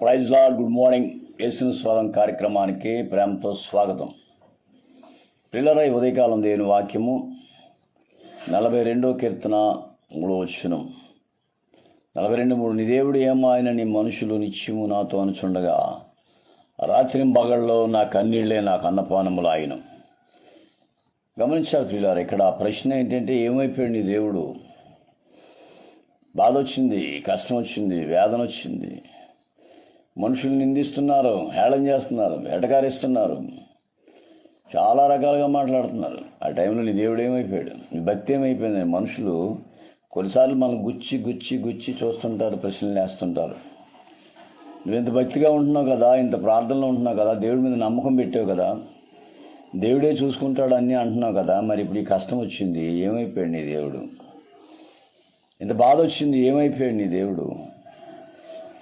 Praise lord, good morning. యేసుని స్వరం కార్యక్రమానికి ప్రేమతో స్వాగతం. ప్రియులారా, ఈ ఉదయకాలం దేవుని వాక్యము 42వ కీర్తన 3వ వచనం. 42:3 నీ దేవుడు ఏమాయనని మనుషులు నిత్యము నాతో అనుచుండగా రాత్రి పగళ్ళలో నా కన్నీళ్లే నాకు అన్నపానములు ఆయన. గమనించాలి ప్రియులారా, ఇక్కడ ప్రశ్న ఏంటంటే ఏమైపోయాడు నీ దేవుడు? బాధ వచ్చింది, కష్టం వచ్చింది, వేదన వచ్చింది, మనుషులు నిందిస్తున్నారు, హేళన చేస్తున్నారు, ఎటకారిస్తున్నారు, చాలా రకాలుగా మాట్లాడుతున్నారు. ఆ టైంలో నీ దేవుడు ఏమైపోయాడు? నీ భక్తి ఏమైపోయింది? మనుషులు కొన్నిసార్లు మనం గుచ్చి గుచ్చి గుచ్చి చూస్తుంటారు, ప్రశ్నలు వేస్తుంటారు. నువ్వు ఇంత భక్తిగా ఉంటున్నావు కదా, ఇంత ప్రార్థనలో ఉంటున్నావు కదా, దేవుడి మీద నమ్మకం పెట్టావు కదా, దేవుడే చూసుకుంటాడు అన్నీ అంటున్నావు కదా, మరి ఇప్పుడు ఈ కష్టం వచ్చింది, ఏమైపోయాడు నీ దేవుడు? ఇంత బాధ వచ్చింది, ఏమైపోయాడు నీ దేవుడు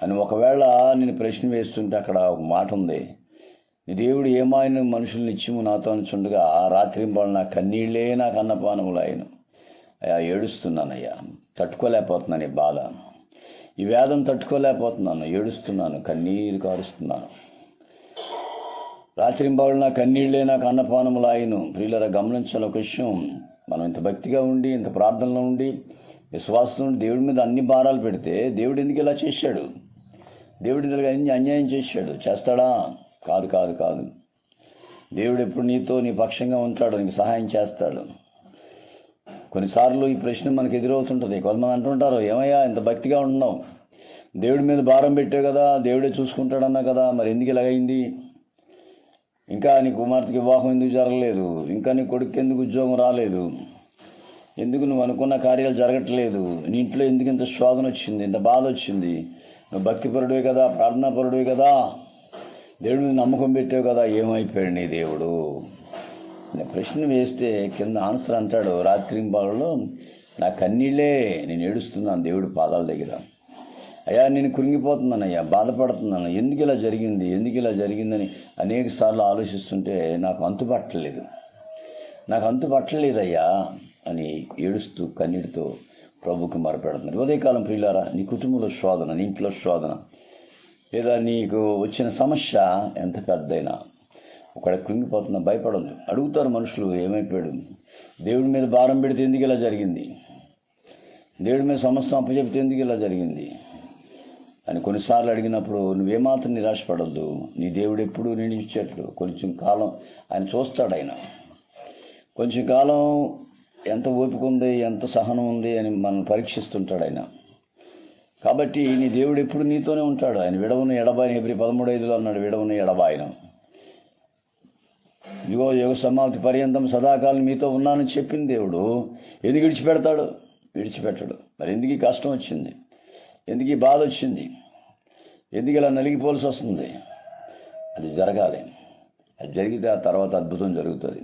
అని ఒకవేళ నేను ప్రశ్న వేస్తుంటే అక్కడ ఒక మాట ఉంది. నీ దేవుడు ఏమాయన మనుషులు నిత్యము నాతో అనుచుండగా రాత్రింబాళ్ళు నా కన్నీళ్లే నాకు అన్నపానములు ఆయన. అయ్యా, ఏడుస్తున్నానయ్యా, తట్టుకోలేకపోతున్నాను ఈ బాధ, ఈ వేదన తట్టుకోలేకపోతున్నాను, ఏడుస్తున్నాను, కన్నీరు కారుస్తున్నాను. రాత్రింబాళ్ళు నా కన్నీళ్లే నాకు అన్నపానములు ఆయన. ప్రియులరా, గమనించాలి ఒక విషయం. మనం ఇంత భక్తిగా ఉండి, ఇంత ప్రార్థనలో ఉండి, విశ్వాసం దేవుడి మీద అన్ని భారాలు పెడితే దేవుడు ఎందుకు ఇలా చేశాడు? దేవుడి దగ్గర అన్యాయం చేస్తాడా? కాదు కాదు కాదు. దేవుడు ఎప్పుడు నీతో, నీ పక్షంగా ఉంటాడు, నీకు సహాయం చేస్తాడు. కొన్నిసార్లు ఈ ప్రశ్న మనకు ఎదురవుతుంటుంది. కొంతమంది అంటుంటారు, ఏమయ్యా ఇంత భక్తిగా ఉంటున్నావు, దేవుడి మీద భారం పెట్టావు కదా, దేవుడే చూసుకుంటాడన్నా కదా, మరి ఎందుకు ఇలాగైంది? ఇంకా నీ కుమార్తెకి వివాహం ఎందుకు జరగలేదు? ఇంకా నీ కొడుకు ఎందుకు ఉద్యోగం రాలేదు? ఎందుకు నువ్వు అనుకున్న కార్యాలు జరగట్లేదు? నీ ఇంట్లో ఎందుకు ఇంత శోధన వచ్చింది, ఇంత బాధ వచ్చింది? నువ్వు భక్తిపరుడివే కదా, ప్రార్థనాపరుడివే కదా, దేవుడి మీద నమ్మకం పెట్టావు కదా, ఏమైపోయాడు నీ దేవుడు? ప్రశ్న వేస్తే కింద ఆన్సర్ అంటాడు, రాత్రింబాలలో నా కన్నీళ్లే నేను ఏడుస్తున్నాను దేవుడి పాదాల దగ్గర. అయ్యా, నేను కృంగిపోతున్నాను, అయ్యా బాధపడుతున్నాను, ఎందుకు ఇలా జరిగిందని అనేక సార్లు ఆలోచిస్తుంటే నాకు అంతుపట్టలేదయ్యా అని ఏడుస్తూ కన్నీటితో ప్రభుకి మొరపెడుతున్నారు. ఉదయకాలం ప్రియులారా, నీ కుటుంబంలో శోధన, నీ ఇంట్లో శోధన, లేదా నీకు వచ్చిన సమస్య ఎంత పెద్దయినా ఒకడ కృంగిపోతున్నా భయపడదు. అడుగుతారు మనుషులు, ఏమైపోయాడు? దేవుడి మీద భారం పెడితే ఎందుకు ఇలా జరిగింది? దేవుడి మీద సమస్తం అప్పచెప్తే ఎందుకు ఇలా జరిగింది అని కొన్నిసార్లు అడిగినప్పుడు నువ్వేమాత్రం నిరాశపడద్దు. నీ దేవుడు ఎప్పుడు నేను ఇచ్చేట్లు కొంచెం కాలం ఆయన చూస్తాడు. ఆయన కొంచెం కాలం ఎంత ఓపిక ఉంది, ఎంత సహనం ఉంది అని మనం పరీక్షిస్తుంటాడు ఆయన. కాబట్టి నీ దేవుడు ఎప్పుడు నీతోనే ఉంటాడు. ఆయన విడవను ఎడబాయన, Hebరీ 13:5 అన్నాడు, విడవను ఎడబాయన. ఇగో యుగ సమాప్తి పర్యంతం సదాకాలం మీతో ఉన్నానని చెప్పిన దేవుడు ఎందుకు విడిచిపెట్టాడు? మరి ఎందుకు ఈ కష్టం వచ్చింది? ఎందుకు ఈ బాధ వచ్చింది? ఎందుకు ఇలా నలిగిపోవాల్సి వస్తుంది? అది జరగాలి. అది జరిగితే ఆ తర్వాత అద్భుతం జరుగుతుంది.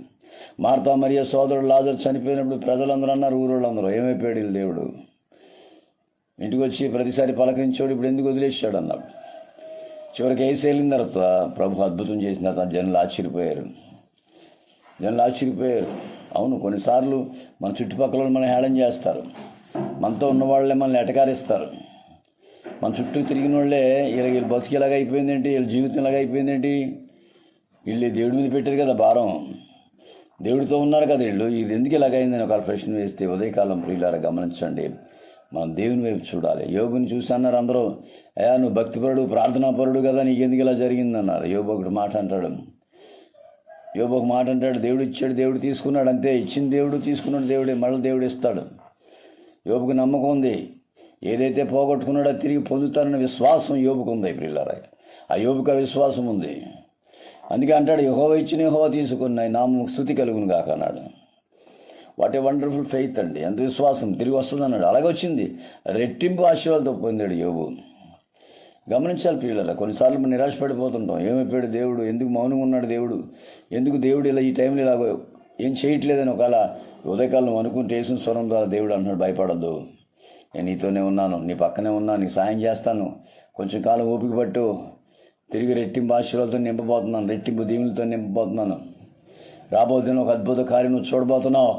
మార్తా మరియ సోదరుడు లాజరు చనిపోయినప్పుడు ప్రజలందరూ అన్నారు, ఊరోళ్ళందరూ, ఏమైపోయాడు వీళ్ళ దేవుడు? ఇంటికి వచ్చి ప్రతిసారి పలకరించాడు, ఇప్పుడు ఎందుకు వదిలేసాడు అన్నాడు. చివరికి ఏసి వెళ్ళిన తర్వాత ప్రభు అద్భుతం చేసిన తర్వాత జనులు ఆశ్చర్యపోయారు. అవును, కొన్నిసార్లు మన చుట్టుపక్కల మనం హేళన చేస్తారు, మనతో ఉన్నవాళ్ళే మనల్ని ఎటకారిస్తారు, మన చుట్టూ తిరిగిన వాళ్ళే వీళ్ళ బతుకు ఇలాగ అయిపోయిందేంటి, వీళ్ళ జీవితం ఇలాగ అయిపోయిందేంటి, వీళ్ళు దేవుడి మీద పెట్టారు కదా భారం, దేవుడితో ఉన్నారు కదా వీళ్ళు, ఇది ఎందుకు ఇలాగైందని ఒక ప్రశ్న వేస్తే ఉదయకాలం ప్రియులారా గమనించండి, మనం దేవుని వైపు చూడాలి. యోబుని చూసి అన్నారు అందరూ, అయ్యా నువ్వు భక్తిపరుడు, ప్రార్థనాపరుడు కదా, నీకెందుకు ఇలా జరిగిందన్నారు. యోబు ఒక మాట అంటాడు, దేవుడు ఇచ్చాడు, దేవుడు తీసుకున్నాడు, అంతే. ఇచ్చిన దేవుడు, తీసుకున్నాడు దేవుడే, మళ్ళీ దేవుడు ఇస్తాడు. యోబుకు నమ్మకం ఉంది, ఏదైతే పోగొట్టుకున్నాడో తిరిగి పొందుతారన్న విశ్వాసం యోబుకు ఉంది ప్రియులారా. ఆ యోబుకు ఆ విశ్వాసం ఉంది. అందుకే అంటాడు, యెహోవా ఇచ్చిన యెహోవా తీసుకున్నాయి, నామముకు స్తుతి కలుగును గాక అన్నాడు. వాట్ ఏ వండర్ఫుల్ ఫెయిత్ అండి, ఎంత విశ్వాసం, తిరిగి వస్తుంది అన్నాడు. అలాగే వచ్చింది, రెట్టింపు ఆశీర్వాదాలతో పొందాడు యోబు. గమనించాలి ప్రియులారా, కొన్నిసార్లు మనం నిరాశపడిపోతుంటాం, ఏమైపోయాడు దేవుడు, ఎందుకు మౌనంగా ఉన్నాడు దేవుడు, ఎందుకు దేవుడు ఇలా ఈ టైంలో ఇలా ఏం చేయట్లేదని ఒకవేళ ఉదయకాలం అనుకుంటే యేసు స్వరం ద్వారా దేవుడు అంటున్నాడు, భయపడద్దు, నేను నీతోనే ఉన్నాను, నీ పక్కనే ఉన్నాను, నీకు సాయం చేస్తాను, కొంచెం కాలం ఓపిక పట్టు, తిరిగి రెట్టింపు ఆశీర్వాదాలతో నింపబోతున్నాను, రెట్టింపు దీవులతో నింపబోతున్నాను, రాబోతున్న ఒక అద్భుత కార్యం నువ్వు చూడబోతున్నావు,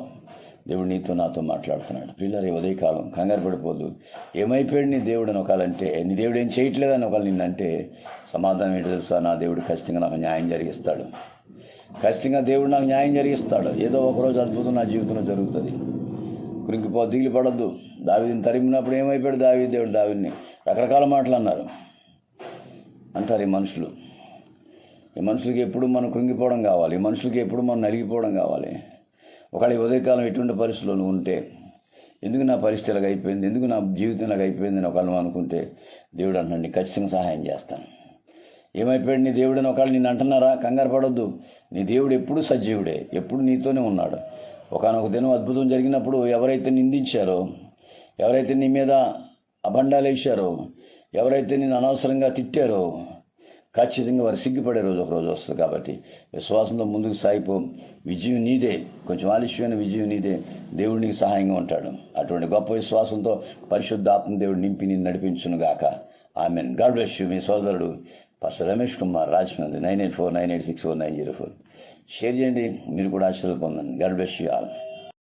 దేవుడు నీతో నాతో మాట్లాడుతున్నాడు. పిల్లలు ఉదయకాలం కంగారు పడిపోదు. ఏమైపోయాడు నీ దేవుడు అని ఒకళ్ళంటే, నీ దేవుడు ఏం చేయట్లేదని ఒకళ్ళు నిన్నంటే సమాధానం ఏంటో తెలుసా? నా దేవుడు ఖచ్చితంగా నాకు న్యాయం జరిగిస్తాడు. ఖచ్చితంగా దేవుడు నాకు న్యాయం జరిగిస్తాడు. ఏదో ఒకరోజు అద్భుతం నా జీవితంలో జరుగుతుంది. కురింకిపో, దిగులు పడద్దు. దావీదుని తరిమినప్పుడు ఏమైపోయాడు దేవుడు దావీదుని? రకరకాల మాటలు అంటారు ఈ మనుషులు. ఈ మనుషులకి ఎప్పుడు మనం కృంగిపోవడం కావాలి. ఈ మనుషులకి ఎప్పుడు మనం నలిగిపోవడం కావాలి. ఒకవేళ ఈ ఉదయకాలం ఎటువంటి పరిస్థితుల్లో నువ్వు ఉంటే, ఎందుకు నా పరిస్థితి ఇలాగ అయిపోయింది, ఎందుకు నా జీవితం ఇలాగ అయిపోయింది అని ఒకళ్ళు అనుకుంటే, దేవుడు అంటున్నాడు నీకు ఖచ్చితంగా సహాయం చేస్తాను. ఏమైపోయాడు నీ దేవుడు అని ఒకళ్ళు నిన్ను అంటున్నారా? కంగారు పడొద్దు. నీ దేవుడు ఎప్పుడు సజీవుడే, ఎప్పుడు నీతోనే ఉన్నాడు. ఒకనొక దినం అద్భుతం జరిగినప్పుడు ఎవరైతే నిందించారో, ఎవరైతే నీ మీద అబండాలు వేశారో, ఎవరైతే నేను అనవసరంగా తిట్టారో, ఖచ్చితంగా వారు సిగ్గుపడే రోజు ఒక రోజు వస్తుంది. కాబట్టి విశ్వాసంతో ముందుకు సాగిపో. విజయం నీదే, కొంచెం ఆలస్యమైన విజయం నీదే. దేవుడు నీకు సహాయంగా ఉంటాడు. అటువంటి గొప్ప విశ్వాసంతో పరిశుద్ధాత్మ దేవుడు నింపి నిన్ను నడిపించును గాక. ఆమెన్. God bless you. మీ సోదరుడు పాస్టర్ రమేష్ కుమార్, రాజమండ్రి. 9849864904. షేర్ చేయండి, మీరు కూడా ఆశీర్వాదం పొందండి. God bless you all.